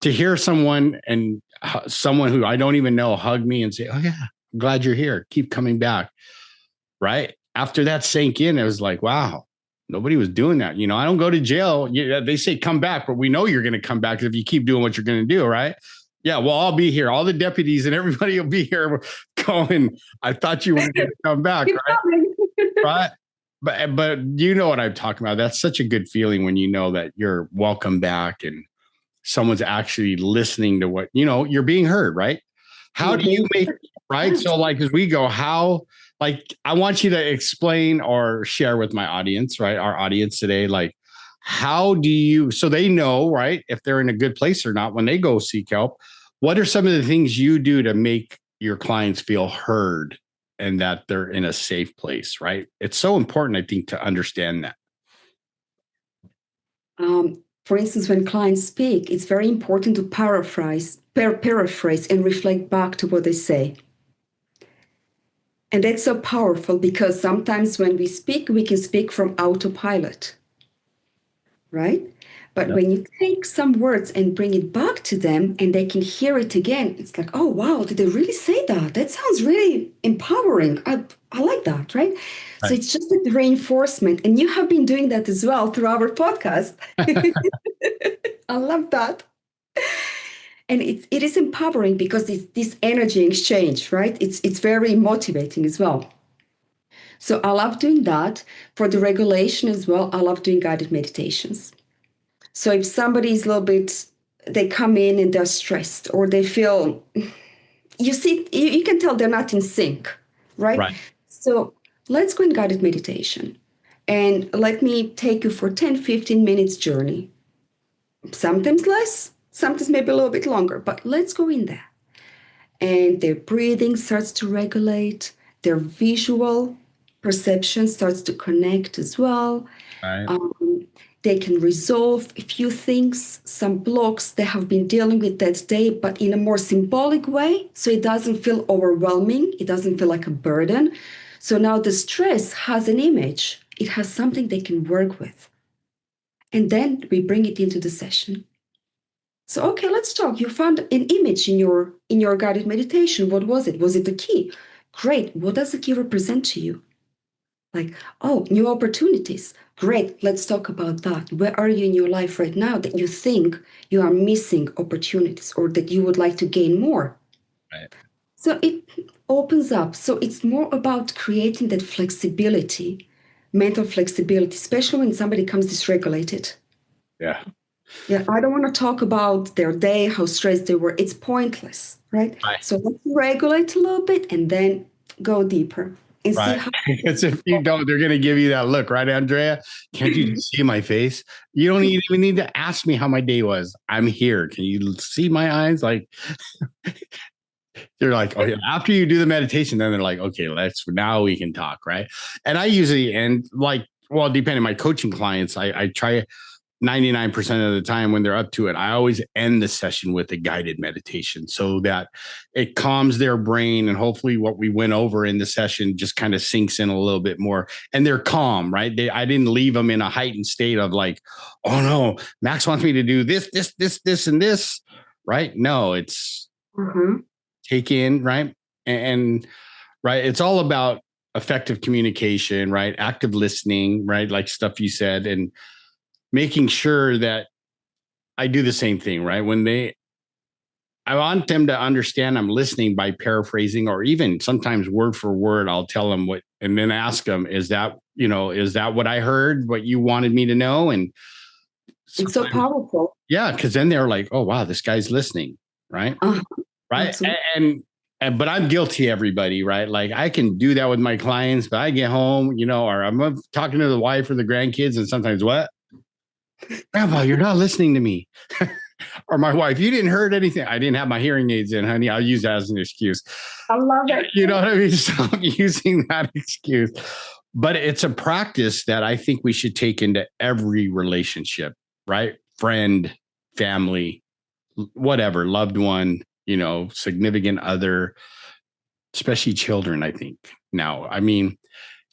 To hear someone who I don't even know hug me and say, oh yeah, I'm glad you're here. Keep coming back, right? After that sank in, it was like, wow, nobody was doing that. I don't go to jail. They say come back, but we know you're going to come back if you keep doing what you're going to do, right? Yeah, well, I'll be here. All the deputies and everybody will be here going, I thought you were going to come back, right? Right. But you know what I'm talking about. That's such a good feeling when you know that you're welcome back and someone's actually listening to what, you're being heard, right? How do you make, right? So like, as we go, I want you to explain or share with my audience, right? Our audience today, like, how do you, so they know, right, if they're in a good place or not when they go seek help? What are some of the things you do to make your clients feel heard and that they're in a safe place, right? It's so important, I think, to understand that. For instance, when clients speak, it's very important to paraphrase and reflect back to what they say. And that's so powerful because sometimes when we speak, we can speak from autopilot, right? But when you take some words and bring it back to them and they can hear it again, it's like, oh, wow, did they really say that? That sounds really empowering. I like that, right? So it's just a reinforcement. And you have been doing that as well through our podcast. I love that. And it is empowering because it's this energy exchange, right? It's very motivating as well. So I love doing that. For the regulation as well, I love doing guided meditations. So if somebody is a little bit, they come in and they're stressed or they feel, you can tell they're not in sync, right? So let's go in guided meditation and let me take you for 10, 15 minutes journey. Sometimes less, sometimes maybe a little bit longer, but let's go in there. And their breathing starts to regulate, their visual perception starts to connect as well. They can resolve a few things, some blocks they have been dealing with that day, but in a more symbolic way. So it doesn't feel overwhelming. It doesn't feel like a burden. So now the stress has an image. It has something they can work with. And then we bring it into the session. So, okay, let's talk. You found an image in your guided meditation. What was it? Was it the key? Great. What does the key represent to you? Like, oh, new opportunities. Great. Let's talk about that. Where are you in your life right now that you think you are missing opportunities or that you would like to gain more? Right. So it opens up. So it's more about creating that flexibility, mental flexibility, especially when somebody comes dysregulated. Yeah. Yeah, I don't want to talk about their day, how stressed they were. It's pointless, right? So let's regulate a little bit and then go deeper. And see how Because if you don't, they're going to give you that look, right, Andrea? Can't you see my face? You don't even need to ask me how my day was. I'm here. Can you see my eyes? Like, they're like, okay, after you do the meditation, then they're like, okay, now we can talk, right? And I usually end like, well, depending on my coaching clients, I try 99% of the time when they're up to it, I always end the session with a guided meditation so that it calms their brain. And hopefully what we went over in the session just kind of sinks in a little bit more and they're calm, right? I didn't leave them in a heightened state of like, oh no, Max wants me to do this, and this, right? No, it's take in, right? And right. It's all about effective communication, right? Active listening, right? Like stuff you said, and making sure that I do the same thing, right? I want them to understand I'm listening by paraphrasing or even sometimes word for word, I'll tell them what, and then ask them, is that what I heard, what you wanted me to know? And it's so powerful. Yeah. Cause then they're like, oh, wow, this guy's listening. Right. Right. Absolutely. But I'm guilty, everybody, right? Like I can do that with my clients, but I get home, or I'm talking to the wife or the grandkids and sometimes what? Grandpa, you're not listening to me. Or my wife, you didn't heard anything. I didn't have my hearing aids in, honey. I'll use that as an excuse. I love it. You know what I mean? Stop using that excuse. But it's a practice that I think we should take into every relationship, right? Friend, family, whatever, loved one, significant other, especially children, I think now. I mean,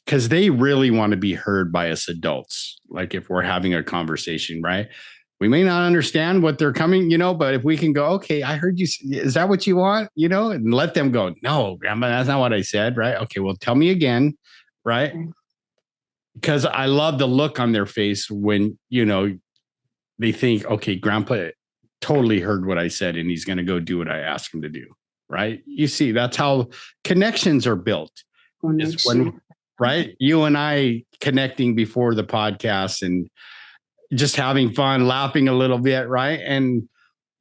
because they really want to be heard by us adults. Like if we're having a conversation, right? We may not understand what they're coming, but if we can go, okay, I heard you. Is that what you want? And let them go, no, Grandma, that's not what I said. Right. Okay. Well, tell me again. Right. Because I love the look on their face when, they think, okay, Grandpa totally heard what I said and he's going to go do what I asked him to do. Right. You see, that's how connections are built. Is when, right. You and I connecting before the podcast and just having fun, laughing a little bit. Right. And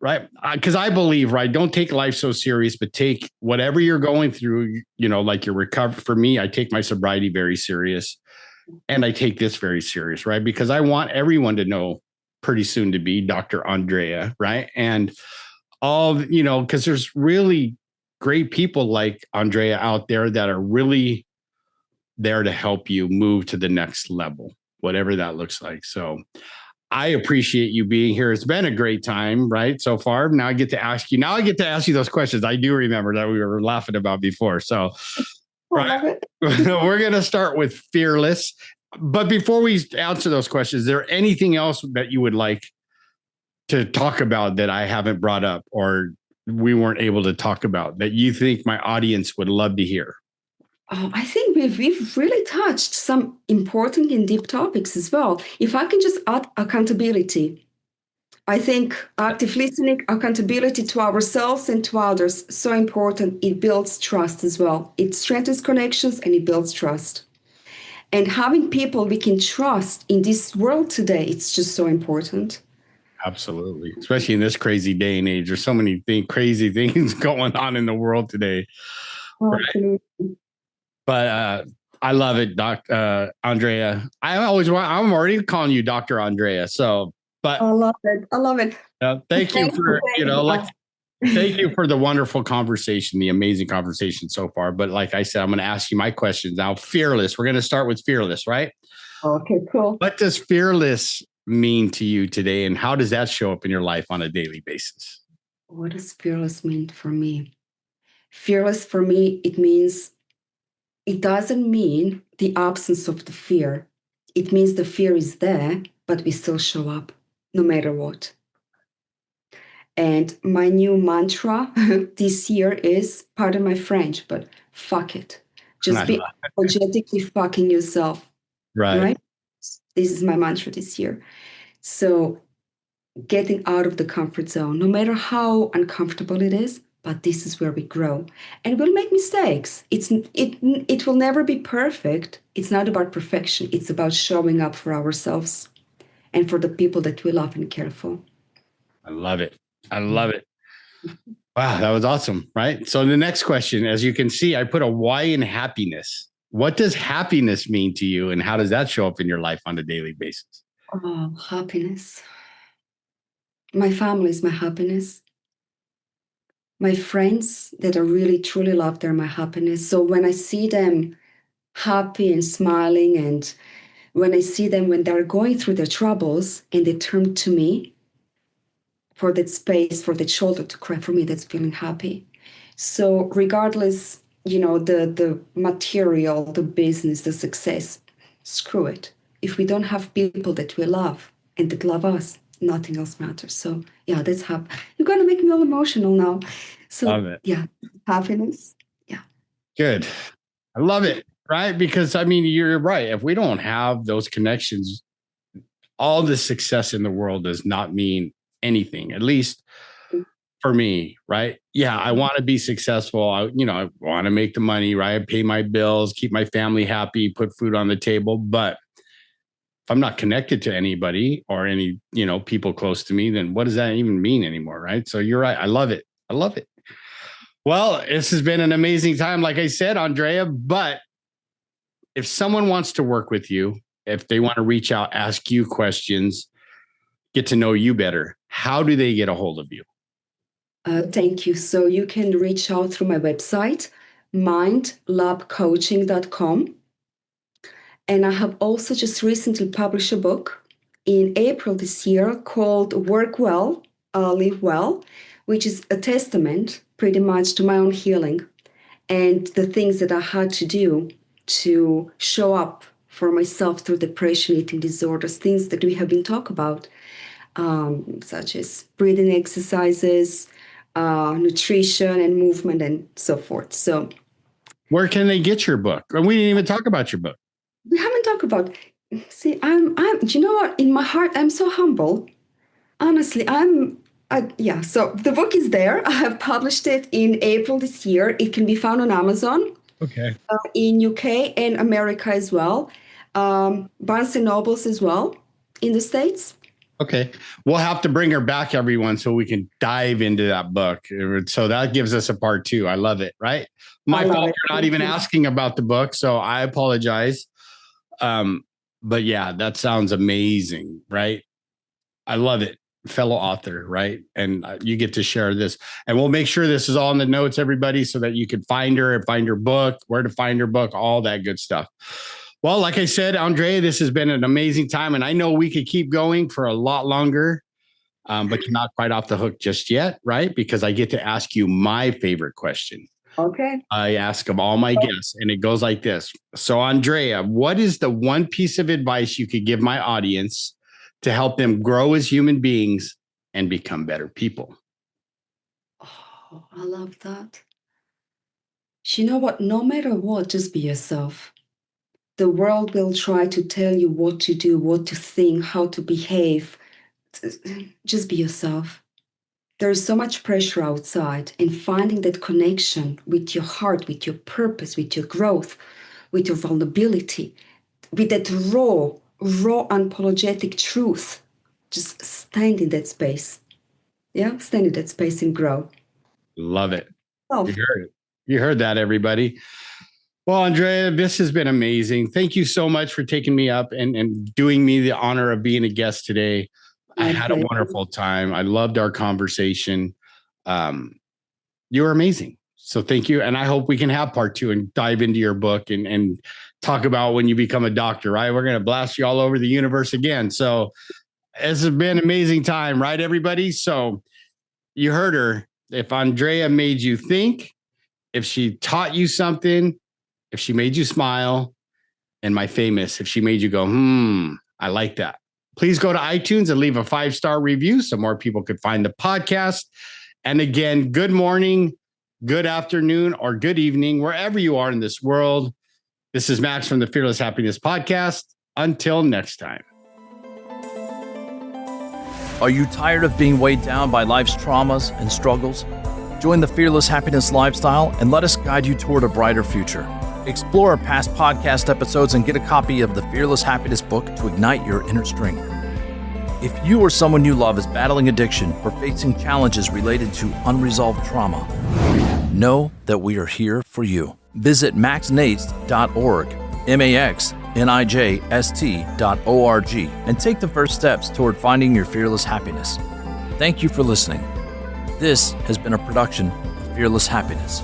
right. Because I believe, right. Don't take life so serious, but take whatever you're going through, like your recovery. For me, I take my sobriety very serious and I take this very serious. Right. Because I want everyone to know pretty soon to be Dr. Andreja. Right. And all, because there's really great people like Andreja out there that are really there to help you move to the next level, whatever that looks like. So I appreciate you being here. It's been a great time, right? So far. Now I get to ask you those questions. I do remember that we were laughing about before. So I love it. we're going to start with fearless. But before we answer those questions, is there anything else that you would like to talk about that I haven't brought up or we weren't able to talk about that you think my audience would love to hear? I think we've really touched some important and deep topics as well. If I can just add accountability, I think active listening, accountability to ourselves and to others, so important. It builds trust as well. It strengthens connections and it builds trust. And having people we can trust in this world today, it's just so important. Absolutely. Especially in this crazy day and age. There's so many crazy things going on in the world today. Absolutely. Right? But I love it, Andreja. I'm already calling you Dr. Andreja. So, but I love it. I love it. Thank you for, thank you for the wonderful conversation, the amazing conversation so far. But like I said, I'm going to ask you my questions now. Fearless. We're going to start with fearless, right? Okay, cool. What does fearless mean to you today? And how does that show up in your life on a daily basis? What does fearless mean for me? Fearless for me, it doesn't mean the absence of the fear. It means the fear is there, but we still show up no matter what. And my new mantra this year is, pardon my French, but fuck it. Just be energetically fucking yourself. Right? This is my mantra this year. So getting out of the comfort zone, no matter how uncomfortable it is, but this is where we grow. And we'll make mistakes. It will never be perfect. It's not about perfection. It's about showing up for ourselves and for the people that we love and care for. I love it. I love it. Wow, that was awesome, right? So the next question, as you can see, I put a Y in happiness. What does happiness mean to you, and how does that show up in your life on a daily basis? Oh, happiness. My family is my happiness. My friends that I really, truly love, they're my happiness. So when I see them happy and smiling, and when I see them when they're going through their troubles and they turn to me for that space, for that shoulder to cry, for me, that's feeling happy. So regardless, the material, the business, the success, screw it. If we don't have people that we love and that love us, nothing else matters. So yeah, that's happy. You're going to make me all emotional now. So love it. Yeah, happiness. Yeah. Good. I love it. Right. Because you're right. If we don't have those connections, all the success in the world does not mean anything, at least for me. Right. Yeah. I want to be successful. I want to make the money, right? Pay my bills, keep my family happy, put food on the table. But if I'm not connected to anybody or any, people close to me, then what does that even mean anymore? Right. So you're right. I love it. I love it. Well, this has been an amazing time, like I said, Andreja, but if someone wants to work with you, if they want to reach out, ask you questions, get to know you better, how do they get a hold of you? Thank you. So you can reach out through my website, mindlabcoaching.com. And I have also just recently published a book in April this year called Work Well, Live Well, which is a testament pretty much to my own healing and the things that I had to do to show up for myself through depression, eating disorders, things that we have been talking about, such as breathing exercises, nutrition and movement and so forth. So where can they get your book? And we didn't even talk about your book. We haven't talked about, see, I'm, you know what, in my heart, I'm so humble. Honestly, so the book is there. I have published it in April this year. It can be found on Amazon. Okay. In UK and America as well. Barnes and Nobles as well in the States. Okay. We'll have to bring her back, everyone, so we can dive into that book. So that gives us a part two. I love it, right? My fault, you're not even asking about the book, so I apologize. But yeah, that sounds amazing, right? I love it. fellow author, right? And you get to share this. And we'll make sure this is all in the notes, everybody, so that you can find her and find her book, where to find her book, all that good stuff. Well, like I said, Andrea, this has been an amazing time. And I know we could keep going for a lot longer, but you're not quite off the hook just yet, right? Because I get to ask you my favorite question. Okay. I ask of all my guests, and it goes like this. So, Andrea, what is the one piece of advice you could give my audience to help them grow as human beings and become better people? Oh, I love that. You know what? No matter what, just be yourself. The world will try to tell you what to do, what to think, how to behave. Just be yourself. There is so much pressure outside, and finding that connection with your heart, with your purpose, with your growth, with your vulnerability, with that raw, unapologetic truth. Just stand in that space. Yeah, stand in that space and grow. Love it. Oh. You heard it. You heard that, everybody. Well, Andrea, this has been amazing. Thank you so much for taking me up and doing me the honor of being a guest today. I had a wonderful time. I loved our conversation. You were amazing. So thank you. And I hope we can have part 2 and dive into your book and talk about when you become a doctor, right? We're going to blast you all over the universe again. So it's been an amazing time, right, everybody? So you heard her. If Andrea made you think, if she taught you something, if she made you smile, and my famous, if she made you go, I like that. Please go to iTunes and leave a 5-star review so more people could find the podcast. And again, good morning, good afternoon, or good evening, wherever you are in this world. This is Max from the Fearless Happiness Podcast. Until next time. Are you tired of being weighed down by life's traumas and struggles? Join the Fearless Happiness lifestyle and let us guide you toward a brighter future. Explore our past podcast episodes and get a copy of the Fearless Happiness book to ignite your inner strength. If you or someone you love is battling addiction or facing challenges related to unresolved trauma, know that we are here for you. Visit maxnijst.org, maxnijst.org, and take the first steps toward finding your fearless happiness. Thank you for listening. This has been a production of Fearless Happiness.